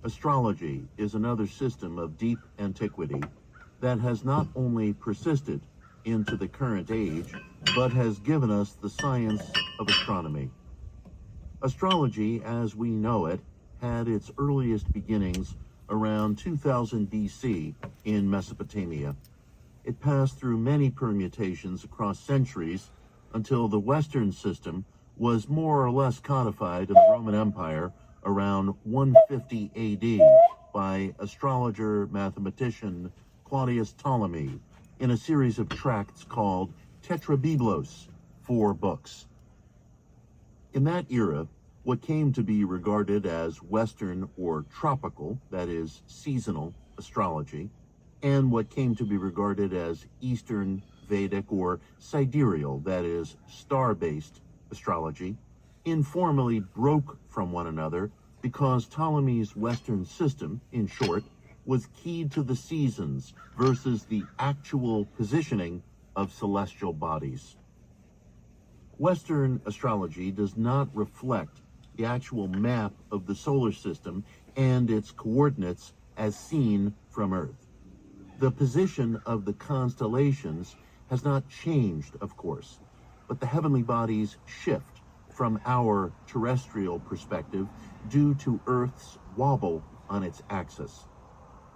Astrology is another system of deep antiquity that has not only persisted into the current age, but has given us the science of astronomy. Astrology, as we know it, had its earliest beginnings around 2000 BC in Mesopotamia. It passed through many permutations across centuries until the Western system was more or less codified in the Roman Empire around 150 AD by astrologer-mathematician Claudius Ptolemy in a series of tracts called Tetrabiblos, 4 books. In that era, what came to be regarded as Western or tropical, that is, seasonal astrology, and what came to be regarded as Eastern, Vedic, or sidereal, that is, star-based astrology, informally broke from one another because Ptolemy's Western system, in short, was keyed to the seasons versus the actual positioning of celestial bodies. Western astrology does not reflect the actual map of the solar system and its coordinates as seen from Earth. The position of the constellations has not changed, of course, but the heavenly bodies shift from our terrestrial perspective due to Earth's wobble on its axis.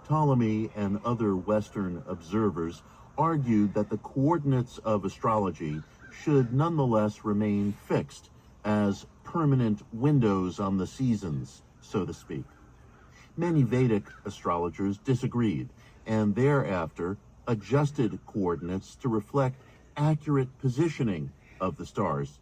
Ptolemy and other Western observers argued that the coordinates of astrology should nonetheless remain fixed as permanent windows on the seasons, so to speak. Many Vedic astrologers disagreed and thereafter adjusted coordinates to reflect accurate positioning of the stars.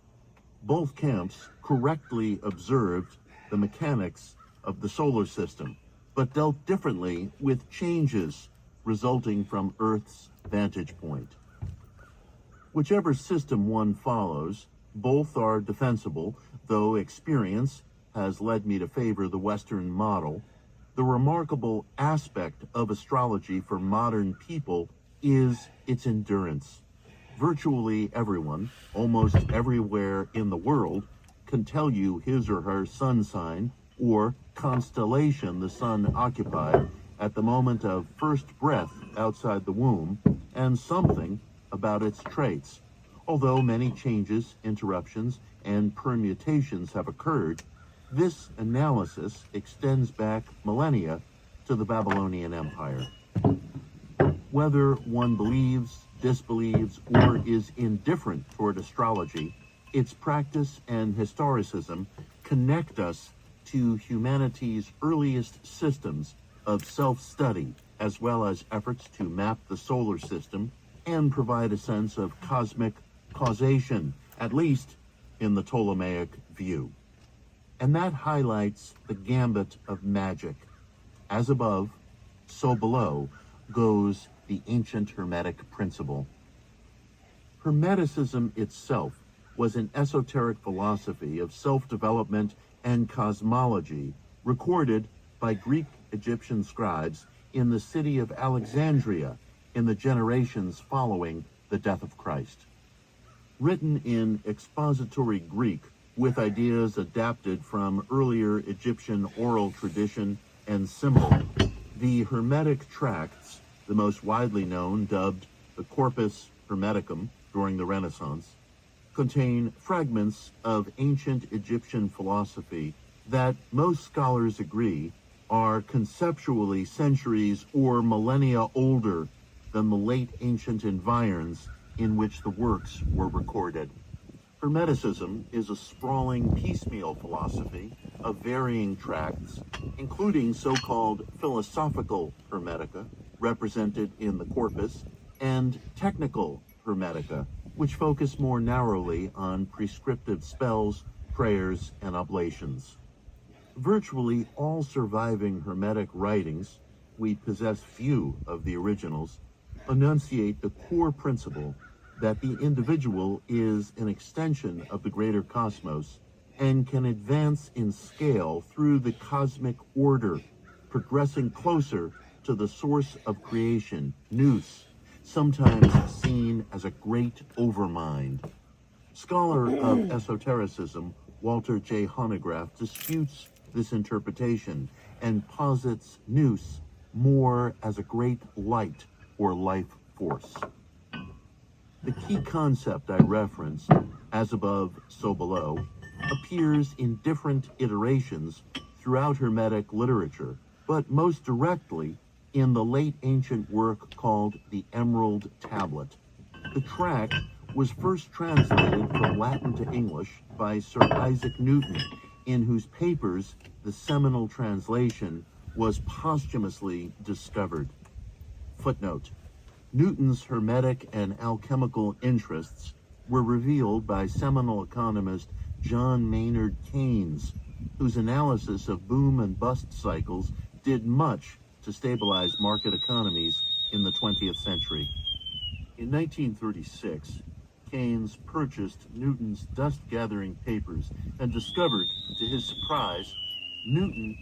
Both camps correctly observed the mechanics of the solar system, but dealt differently with changes resulting from Earth's vantage point. Whichever system one follows, both are defensible, though experience has led me to favor the Western model. The remarkable aspect of astrology for modern people is its endurance. Virtually everyone, almost everywhere in the world, can tell you his or her sun sign or constellation the sun occupied at the moment of first breath outside the womb, and something about its traits. Although many changes, interruptions, and permutations have occurred, this analysis extends back millennia to the Babylonian Empire. Whether one believes, disbelieves, or is indifferent toward astrology, its practice and historicism connect us to humanity's earliest systems of self-study, as well as efforts to map the solar system and provide a sense of cosmic causation, at least in the Ptolemaic view. And that highlights the gambit of magic. As above, so below goes the ancient Hermetic principle. Hermeticism itself was an esoteric philosophy of self-development and cosmology recorded by Greek Egyptian scribes in the city of Alexandria in the generations following the death of Christ. Written in expository Greek with ideas adapted from earlier Egyptian oral tradition and symbol, the Hermetic tracts, the most widely known, dubbed the Corpus Hermeticum during the Renaissance, contain fragments of ancient Egyptian philosophy that most scholars agree are conceptually centuries or millennia older than the late ancient environs in which the works were recorded. Hermeticism is a sprawling piecemeal philosophy of varying tracts, including so-called philosophical Hermetica, represented in the Corpus, and technical Hermetica, which focus more narrowly on prescriptive spells, prayers, and oblations. Virtually all surviving Hermetic writings, we possess few of the originals, enunciate the core principle that the individual is an extension of the greater cosmos and can advance in scale through the cosmic order, progressing closer to the source of creation, Nous, sometimes seen as a great overmind. Scholar of esotericism Walter J. Honegraaff disputes this interpretation and posits nous more as a great light or life force. The key concept I referenced, as above, so below, appears in different iterations throughout Hermetic literature, but most directly in the late ancient work called the Emerald Tablet. The tract was first translated from Latin to English by Sir Isaac Newton, in whose papers the seminal translation was posthumously discovered. Footnote: Newton's Hermetic and alchemical interests were revealed by seminal economist John Maynard Keynes, whose analysis of boom and bust cycles did much to stabilize market economies in the 20th century. In 1936, Keynes purchased Newton's dust-gathering papers and discovered, to his surprise, Newton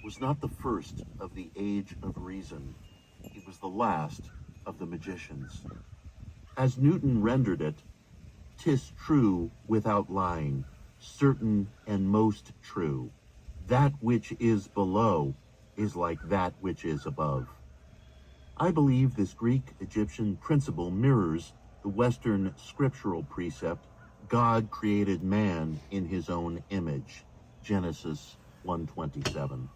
was not the first of the Age of Reason. He was the last of the magicians. As Newton rendered it, "'Tis true without lying, certain and most true. That which is below is like that which is above." I believe this Greek-Egyptian principle mirrors the Western scriptural precept, God created man in his own image, Genesis 1:27.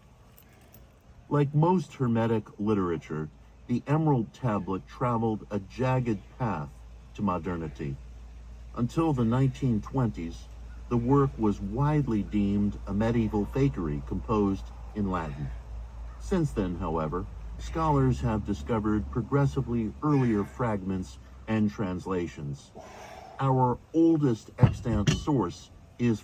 Like most Hermetic literature, the Emerald Tablet traveled a jagged path to modernity. Until the 1920s, the work was widely deemed a medieval fakery composed in Latin. Since then, however, scholars have discovered progressively earlier fragments and translations. Our oldest extant source is